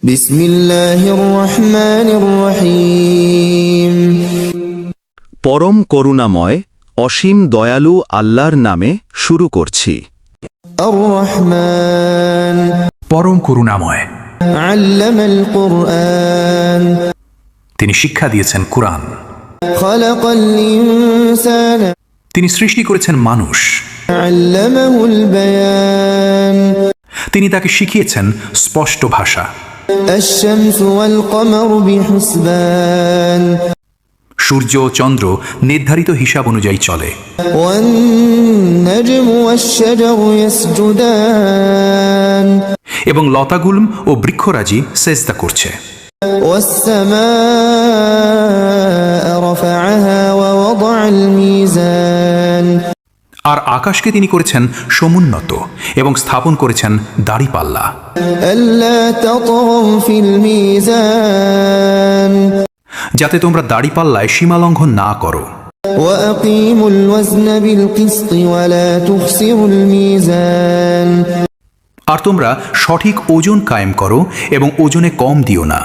বিসমিল্লাহির রহমানির রহিম। পরম করুণাময় অসীম দয়ালু আল্লাহর নামে শুরু করছি। আর রহমান পরম করুণাময়। আল্লামাল কুরআন তিনি শিক্ষা দিয়েছেন কুরআন। খালাকাল ইনসানা তিনি সৃষ্টি করেছেন মানুষ। আল্লামাহুল বায়ান তিনি তাকে শিখিয়েছেন স্পষ্ট ভাষা। আশ-শামসু ওয়াল কমারু বিহুসবান সূর্য ও চন্দ্র নির্ধারিত হিসাব অনুযায়ী চলে। ওয়ান নাজমু ওয়াশ-শাজারু ইয়াসজুদান এবং লতাগুল্ম ও বৃক্ষরাজি সেজদা করছে। ওয়াস-সামাআ রাফা'আহা ওয়া ওয়াদা'আল মিজান আর আকাশকে তিনি করেছেন সমুন্নত এবং স্থাপন করেছেন দাড়িপাল্লা। আল্লা তাতাগাউ ফিল মিজান যাতে তোমরা দাড়িপাল্লায় সীমালঙ্ঘন না করো। ওয়া আকিমুল ওয়াজনা বিল কিসতি ওয়া লা তুখসিরুল মিজান আর তোমরা সঠিক ওজন কায়েম করো এবং ওজনে কম দিও না।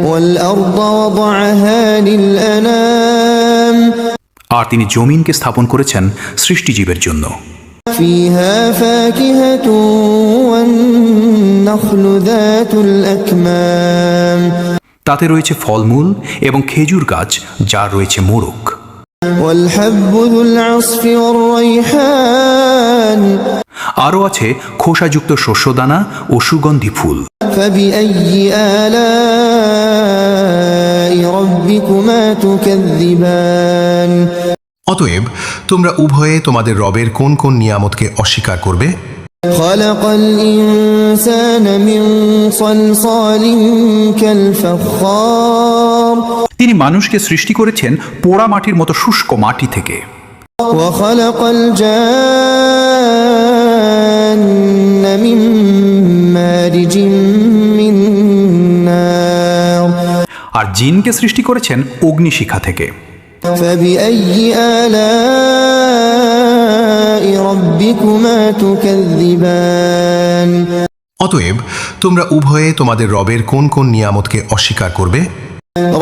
ওয়াল আরদা ওয়াদা'আহা লিল আনাম আর তিনি জমিনকে স্থাপন করেছেন সৃষ্টিজীবের জন্য। ফিহা ফাকিহাতু ওয়ান নাখলু যাতুল আকমাম তাতে রয়েছে ফলমূল এবং খেজুর গাছ যার রয়েছে মোড়ক। ওয়াল হাব্বু যুল আসফি ওয়ার রাইহান আরও আছে খোসাযুক্ত শস্যদানা ও সুগন্ধি ফুল। ফাবিআইয়ি আলাই রাব্বিকুমা তুকাযযিবান অতএব তোমরা উভয়ে তোমাদের রবের কোন কোন নিয়ামতকে অস্বীকার করবে? খালাকাল ইনসানা মিন সালসালিন কাল ফাখখার তিনি মানুষকে সৃষ্টি করেছেন পোড়া মাটির মতো শুষ্ক মাটি থেকে। ওয়া খালাকাল জান্না মিন মারিজিম মিন নার আর জিনকে সৃষ্টি করেছেন অগ্নিশিখা থেকে। ফাবিআইয়ি আলাই রাব্বিকুমা তুকাযযিবান অতএব তোমরা উভয়ে তোমাদের রবের কোন কোন নিয়ামতকে অস্বীকার করবে?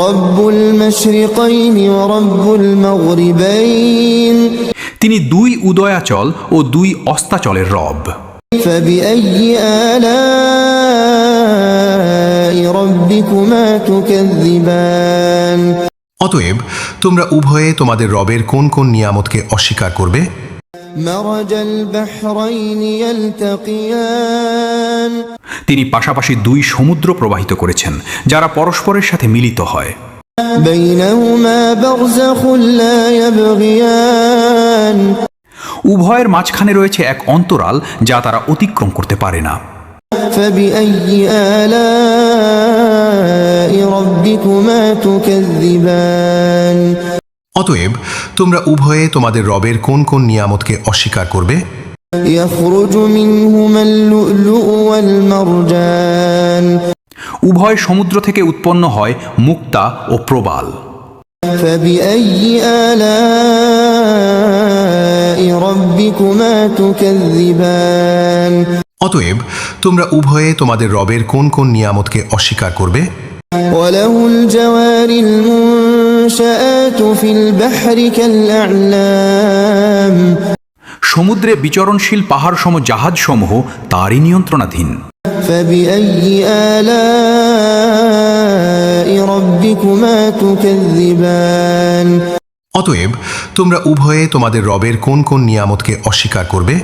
রব্বুল মাশরিকাইনি ওয়া রব্বুল মাগরিবাইন তিনি দুই উদয়াচল ও দুই অস্তাচলের রব। ফাবিআইয়ি আলাই রাব্বিকুমা তুকাযযিবান অতএব তোমরা উভয়ে তোমাদের রবের কোন কোন নিয়ামতকে অস্বীকার করবে? মারাজাল বাহরাইনি ইয়ালতাকিয়ান তিনি পাশাপাশি দুই সমুদ্র প্রবাহিত করেছেন যারা পরস্পরের সাথে মিলিত হয়। বাইনাহুমা বারযাখুন লা ইয়াবগিয়ান উভয়ের মাঝখানে রয়েছে এক অন্তরাল যা তারা অতিক্রম করতে পারে না। ফাবিআইয়ি আলাই রাব্বিকুমা তুকাযযিবান অতএব তোমরা উভয়ে তোমাদের রবের কোন কোন নিয়ামতকে অস্বীকার করবে? ইয়াখরুজু মিনহুমাল লু'লু'ু ওয়াল মারজান উভয় সমুদ্র থেকে উৎপন্ন হয় মুক্তা ও প্রবাল। ফাবিআইয়ি আলাই রাব্বিকুমা তুকাযযিবান অতএব তোমরা উভয়ে তোমাদের রবের কোন কোন নিয়ামতকে অস্বীকার করবে? ওয়ালাহুল জাওয়ারিল মুনশাআতু ফিল বাহরি কাল আ'লাম সমুদ্রে বিচরণশীল পাহাড়সম জাহাজসমূহ তারই নিয়ন্ত্রণাধীন। ফাবিআইয়ি আলাই রাব্বিকুমা তুকাযযিবান অতএব তোমরা উভয়ে তোমাদের রবের কোন কোন নিয়ামতকে অস্বীকার করবে?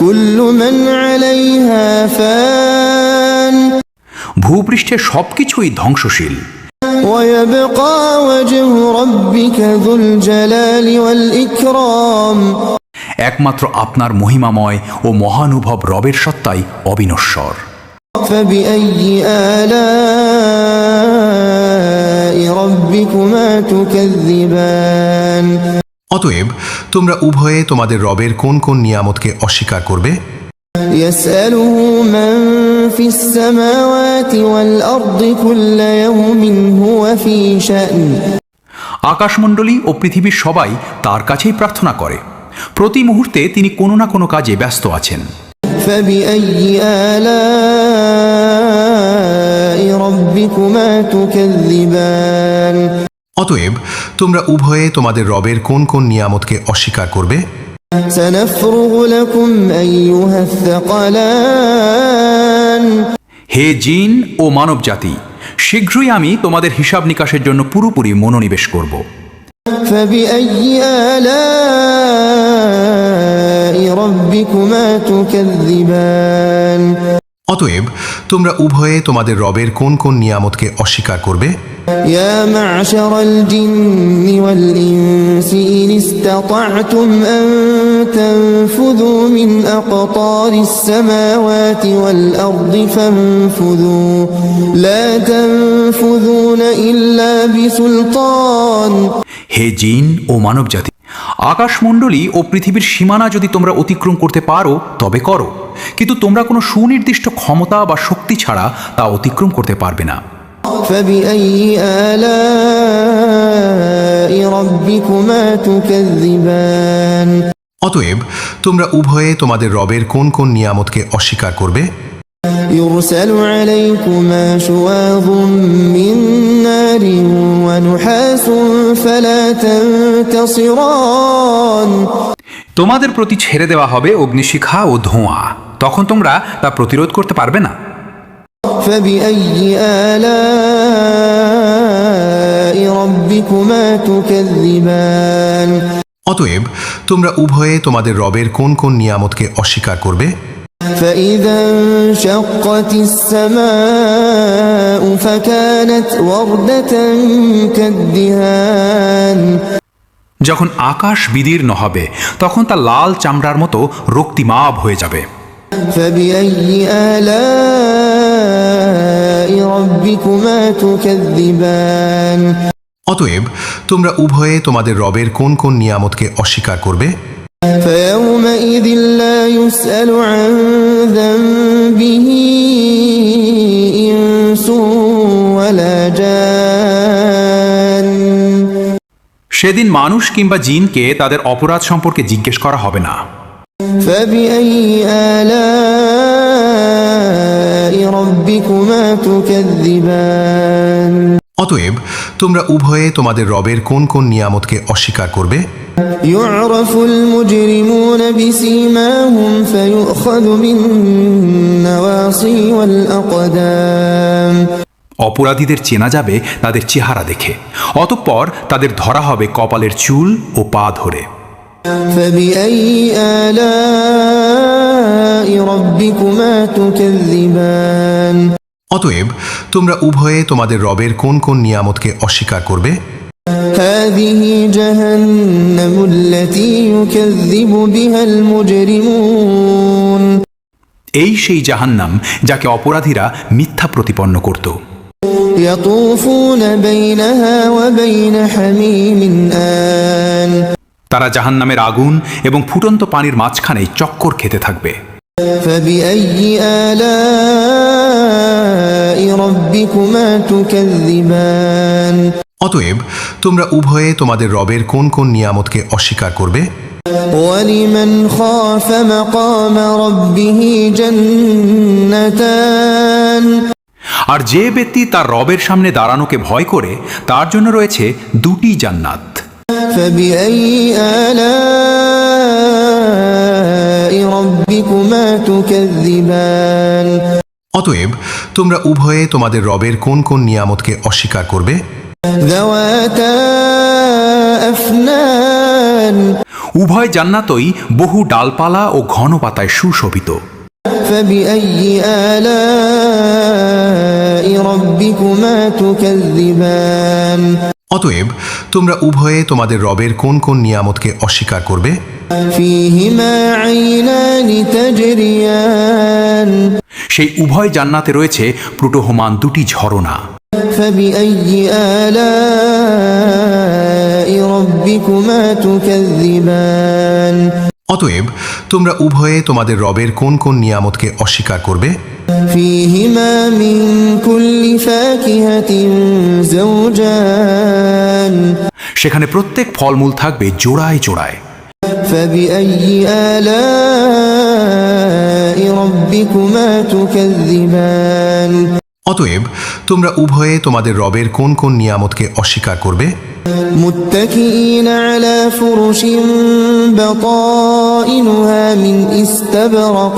কুল্লু মান আলাইহা ফান ভূপৃষ্ঠের সবকিছুই ধ্বংসশীল। ওয়া ইয়াবকা ওয়াজহু রাব্বিকা যুল জালালি ওয়াল ইকরাম একমাত্র আপনার মহিমাময় ও মহানুভব রবের সত্তাই অবিনশ্বর। ফাবিআইয়ি আলাই রাব্বিকুমা তুকাযযিবান অতএব তোমরা উভয়ে তোমাদের রবের কোন কোন নিয়ামতকে অস্বীকার করবে? ইয়াসআলুহু মান ফিস সামাওয়াতি ওয়াল আরদি কুল্লা ইয়াওমিন হুয়া ফি শা'n আকাশমণ্ডলী ও পৃথিবীর সবাই তার কাছেই প্রার্থনা করে। প্রতি মুহূর্তে তিনি কোনো না কোনো কাজে ব্যস্ত আছেন। ফাবিআইয়ি আলাই ربكما تكذبان অতএব তোমরা উভয়ে তোমাদের রবের কোন কোন নিয়ামতকে অস্বীকার করবে? سنفرغ لكم أيها الثقلان হে জিন ও মানব জাতি, শীঘ্রই আমি তোমাদের হিসাব নিকাশের জন্য পুরোপুরি মনোনিবেশ করব। فبأي آلاء ربكما تكذبان অতএব তোমরা উভয়ে তোমাদের রবের কোন কোন নিয়ামতকে অস্বীকার করবে? يا معشر الجن والإنس إن استطعتم أن تنفذوا من أقطار السماوات والأرض فانفذوا لا تنفذون إلا بسلطان হে জিন ও মানব জাতি, আকাশমণ্ডলী ও পৃথিবীর সীমানা যদি তোমরা অতিক্রম করতে পারো তবে করো, কিন্তু তোমরা কোনো সুনির্দিষ্ট ক্ষমতা বা শক্তি ছাড়া তা অতিক্রম করতে পারবে না। فبأي آلاء ربكما تكذبان অতএব তোমরা উভয়ে তোমাদের রবের কোন কোন নিয়ামতকে অস্বীকার করবে? يرسل عليكما شواظ من نار ونحاس فلا تنتصران তোমাদের প্রতি ছেড়ে দেওয়া হবে অগ্নিশিখা ও ধোঁয়া, তখন তোমরা তা প্রতিরোধ করতে পারবে না। فبأي آلاء ربكما تكذبان অতএব তোমরা উভয়ে তোমাদের রবের কোন কোন নিয়ামতকে অস্বীকার করবে? فإذا انشقت السماء فكانت وردة كالدهان যখন আকাশ বিদীর্ণ হবে তখন তা লাল চামড়ার মতো রক্তিমাভ হয়ে যাবে। فبأي آلاء ربكما تكذبان অতএব তোমরা উভয়ে তোমাদের রবের কোন কোন নিয়ামতকে অস্বীকার করবে? فيومئذ لا يسأل عن ذنبه إنس ولا جان সেদিন মানুষ কিংবা জিনকে তাদের অপরাধ সম্পর্কে জিজ্ঞেস করা হবে না। فبأي آلاء ربكما تكذبان অতএব তোমরা উভয়ে তোমাদের রবের কোন কোন নিয়ামতকে অস্বীকার করবে? يعرف المجرمون بسيماهم فيؤخذ بالنواصي والأقدام অপরাধীদের চেনা যাবে তাদের চেহারা দেখে, অতঃপর তাদের ধরা হবে কপালের চুল ও পা ধরে। فبأي آلاء ربكما تكذبان অতএব তোমরা উভয়ে তোমাদের রবের কোন কোন নিয়ামতকে অস্বীকার করবে? هذه جهنم التي يكذب بها المجرمون এই সেই জাহান্নাম যাকে অপরাধীরা মিথ্যা প্রতিপন্ন করত। يطوفون بينها وبين حميم آن তারা জাহান্নামের আগুন এবং ফুটন্ত পানির মাঝখানে চক্কর খেতে থাকবে। فبأي آلاء ربكما تكذبان অতএব তোমরা উভয়ে তোমাদের রবের কোন কোন নিয়ামতকে অস্বীকার করবে? ولمن خاف مقام ربه جنتان আর যে ব্যক্তি তার রবের সামনে দাঁড়ানোকে ভয় করে তার জন্য রয়েছে দুটি জান্নাত। فبأي آلاء ربكما تكذبان অতএব তোমরা উভয়ে তোমাদের রবের কোন কোন নিয়ামতকে অস্বীকার করবে? ذواتا أفنان উভয় জান্নাতই বহু ডালপালা ও ঘন পাতায় সুশোভিত। فبأي آلاء ربكما تكذبان অতএব তোমরা উভয়ে তোমাদের রবের কোন কোন নিয়ামতকে অস্বীকার করবে? فيهما عينان تجريان সেই উভয় জান্নাতে রয়েছে প্রুটোহমান দুটি ঝরনা। فبأي آلاء ربكما تكذبان অতএব তোমরা উভয়ে তোমাদের রবের কোন কোন নিয়ামতকে অস্বীকার করবে? فيهما من كل فاكهة زوجان সেখানে প্রত্যেক ফলমূল থাকবে জোড়ায় জোড়ায়। فبأي آلاء ربكما تكذبان অতএব তোমরা উভয়ে তোমাদের রবের কোন কোন নিয়ামতকে অস্বীকার করবে? متكئين على فرش بطائنها من استبرق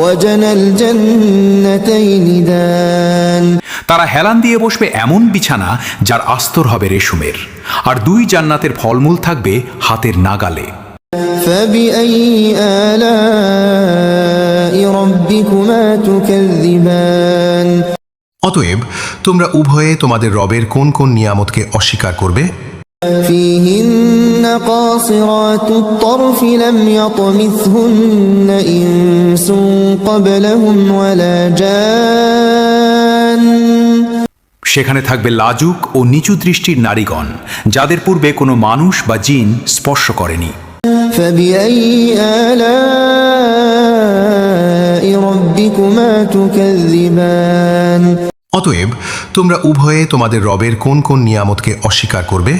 وجنى الجنتين دان। তারা হেলান দিয়ে বসবে এমন বিছানা যার আস্তর হবে রেশমের, আর দুই জান্নাতের ফলমূল থাকবে হাতের নাগালে। فبأي آلاء ربكما تكذبان। অতএব তোমরা উভয়ে তোমাদের রবের কোন কোন নিয়ামতকে অস্বীকার করবে? فيهن قاصرات الطرف لم يطمثهن إنس قبلهم ولا جان। সেখানে থাকবে লাজুক ও নিচু দৃষ্টির নারীগণ, যাদের পূর্বে কোনো মানুষ বা জিন স্পর্শ করেনি। فبأي آلاء ربكما تكذبان। অতএব তোমরা উভয়ে তোমাদের রবের কোন কোন নিয়ামতকে অস্বীকার করবে?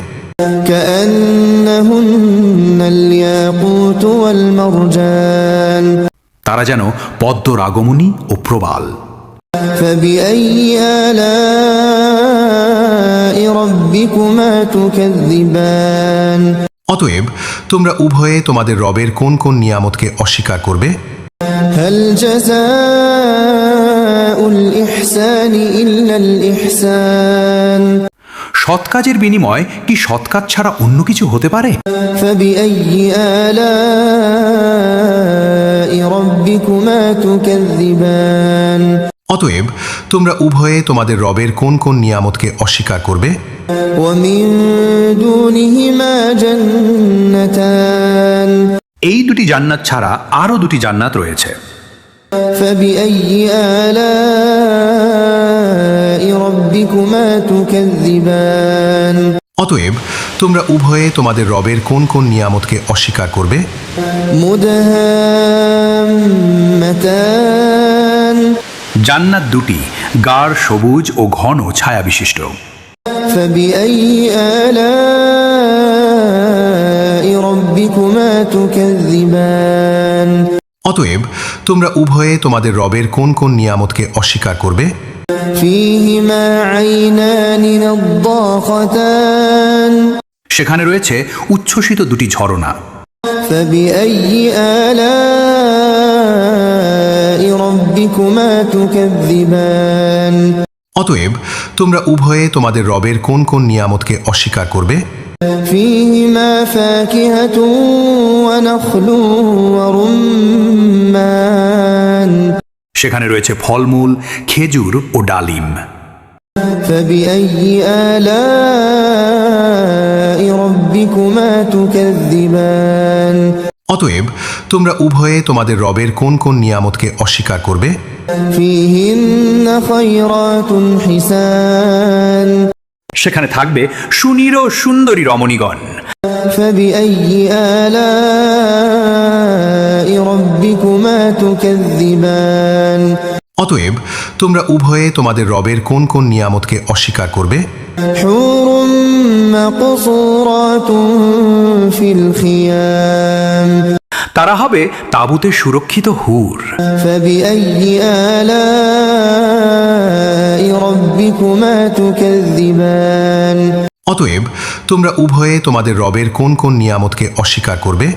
كأنهن الياقوت والمرجان। তারা যেন পদ্ম রাগমণি ও প্রবাল। فبأي آلاء ربكما تكذبان। অতএব তোমরা উভয়ে তোমাদের রবের কোন কোন নিয়ামতকে অস্বীকার করবে? هل جزاء الإحسان إلا الإحسان। সৎ কাজের বিনিময় কি সৎ কাজ ছাড়া অন্য কিছু হতে পারে? فبأي آلاء ربكما تكذبان। অতএব তোমরা উভয়ে তোমাদের রবের কোন কোন নিয়ামতকে অস্বীকার করবে? ومن دونهما جنتان। এই দুটি জান্নাত ছাড়া আরও দুটি জান্নাত রয়েছে। فبأي آلاء ربكما تكذبان। অতএব তোমরা উভয়ে তোমাদের রবের কোন কোন নিয়ামতকে অস্বীকার করবে? مدهامتان। জান্নাত দুটি গাঢ় সবুজ ও ঘন ছায়া বিশিষ্ট। فبأي آلاء ربكما تكذبان। অতএব তোমরা উভয়ে তোমাদের রবের কোন কোন নিয়ামতকে অস্বীকার করবে? فيهما عينان نضاختان। সেখানে রয়েছে উচ্ছ্বসিত দুটি ঝরনা। فبأي آلاء ربكما تكذبان। অতএব তোমরা উভয়ে তোমাদের রবের কোন কোন নিয়ামতকে অস্বীকার করবে? فيهما فاكهة ونخل ورمان। সেখানে রয়েছে ফলমূল, খেজুর ও ডালিম। فبأي آلاء ربكما تكذبان। অতএব তোমরা উভয়ে তোমাদের রবের কোন কোন নিয়ামতকে অস্বীকার করবে? فيهن خيرات حسان। সেখানে থাকবে সুনীর সুন্দরী রমণীগণ। فبأي آلاء ربكما تكذبان। অতএব তোমরা উভয়ে তোমাদের রবের কোন কোন নিয়ামতকে অস্বীকার করবে? حور مقصورات في الخيام। তারা হবে তাঁবুতে সুরক্ষিত হুর। فبأي آلاء ربكما تكذبان। অতএব তোমরা উভয়ে তোমাদের রবের কোন কোন নিয়ামতকে অস্বীকার করবে?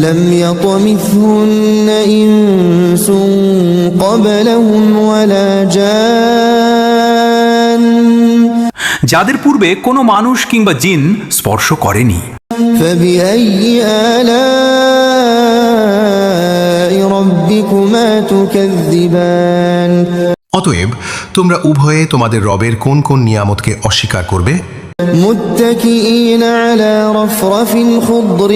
لم يطمثهن إنس قبلهم ولا جان। যাদের পূর্বে কোনো মানুষ কিংবা জিন স্পর্শ করেনি। فبأي آلاء ربكما تكذبان। অতএব তোমরা উভয়ে তোমাদের রবের কোন কোন নিয়ামতকে অস্বীকার করবে? متكئين على رفرف خضر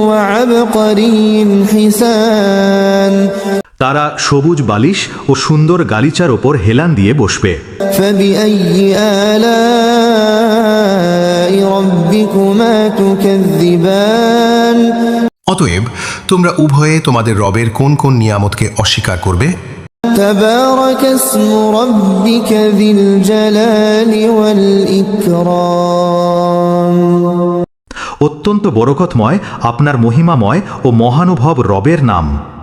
وعبقري حسان। তারা সবুজ বালিশ ও সুন্দর গালিচার ওপর হেলান দিয়ে বসবে। فبأي آلاء ربكما تكذبان। অতএব তোমরা উভয়ে তোমাদের রবের কোন কোন নিয়ামতকে অস্বীকার করবে? تبارك اسم ربك ذي الجلال والإكرام। অত্যন্ত বরকতময় আপনার মহিমাময় ও মহানুভব রবের নাম।